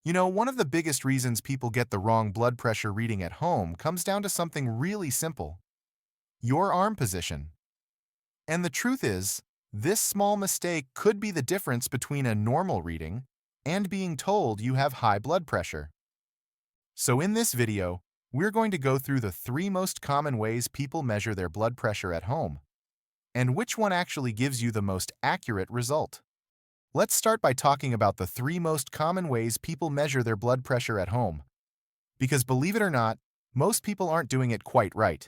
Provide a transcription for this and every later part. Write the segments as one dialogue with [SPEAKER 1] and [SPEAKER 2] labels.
[SPEAKER 1] One of the biggest reasons people get the wrong blood pressure reading at home comes down to something really simple: your arm position. And the truth is, this small mistake could be the difference between a normal reading and being told you have high blood pressure. So in this video, we're going to go through the 3 most common ways people measure their blood pressure at home, and which one actually gives you the most accurate result. Let's start by talking about the 3 most common ways people measure their blood pressure at home, because believe it or not, most people aren't doing it quite right.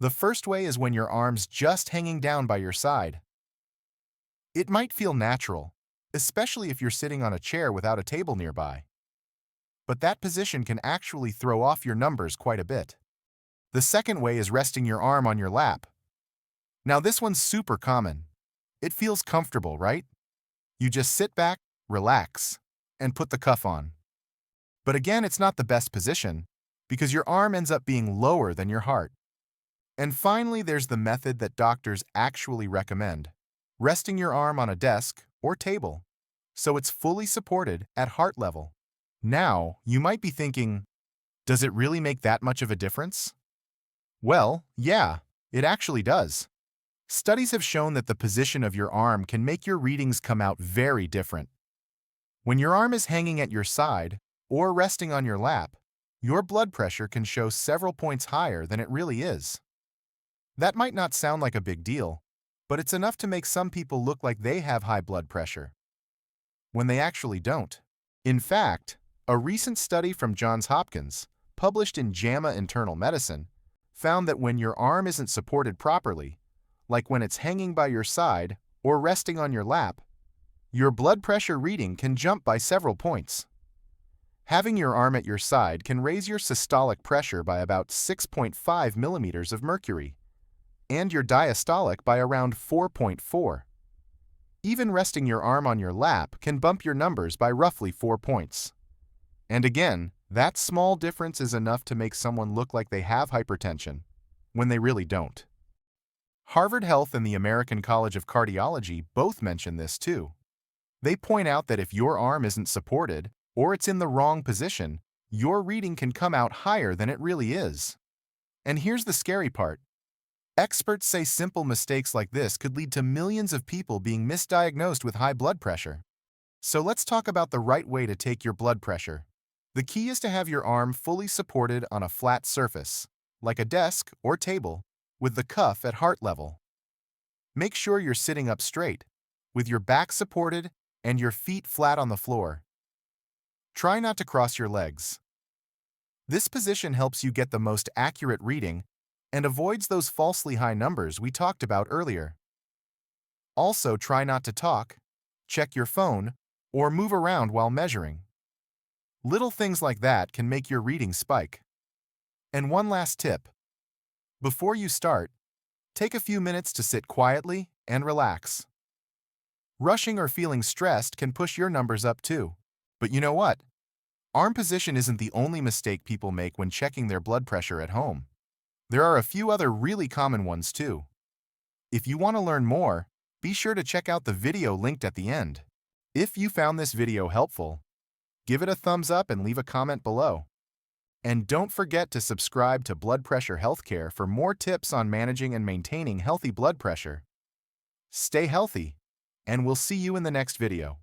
[SPEAKER 1] The first way is when your arm's just hanging down by your side. It might feel natural, especially if you're sitting on a chair without a table nearby. But that position can actually throw off your numbers quite a bit. The second way is resting your arm on your lap. Now this one's super common. It feels comfortable, right? You just sit back, relax, and put the cuff on. But again, it's not the best position, because your arm ends up being lower than your heart. And finally, there's the method that doctors actually recommend: resting your arm on a desk or table, so it's fully supported at heart level. Now, you might be thinking, does it really make that much of a difference? Well, yeah, it actually does. Studies have shown that the position of your arm can make your readings come out very different. When your arm is hanging at your side or resting on your lap, your blood pressure can show several points higher than it really is. That might not sound like a big deal, but it's enough to make some people look like they have high blood pressure, when they actually don't. In fact, a recent study from Johns Hopkins, published in JAMA Internal Medicine, found that when your arm isn't supported properly, like when it's hanging by your side or resting on your lap, your blood pressure reading can jump by several points. Having your arm at your side can raise your systolic pressure by about 6.5 millimeters of mercury, and your diastolic by around 4.4. Even resting your arm on your lap can bump your numbers by roughly 4 points. And again, that small difference is enough to make someone look like they have hypertension, when they really don't. Harvard Health and the American College of Cardiology both mention this too. They point out that if your arm isn't supported, or it's in the wrong position, your reading can come out higher than it really is. And here's the scary part. Experts say simple mistakes like this could lead to millions of people being misdiagnosed with high blood pressure. So let's talk about the right way to take your blood pressure. The key is to have your arm fully supported on a flat surface, like a desk or table, with the cuff at heart level. Make sure you're sitting up straight, with your back supported and your feet flat on the floor. Try not to cross your legs. This position helps you get the most accurate reading and avoids those falsely high numbers we talked about earlier. Also, try not to talk, check your phone, or move around while measuring. Little things like that can make your reading spike. And one last tip. Before you start, take a few minutes to sit quietly and relax. Rushing or feeling stressed can push your numbers up too. But you know what? Arm position isn't the only mistake people make when checking their blood pressure at home. There are a few other really common ones too. If you want to learn more, be sure to check out the video linked at the end. If you found this video helpful, give it a thumbs up and leave a comment below. And don't forget to subscribe to Blood Pressure Healthcare for more tips on managing and maintaining healthy blood pressure. Stay healthy, and we'll see you in the next video.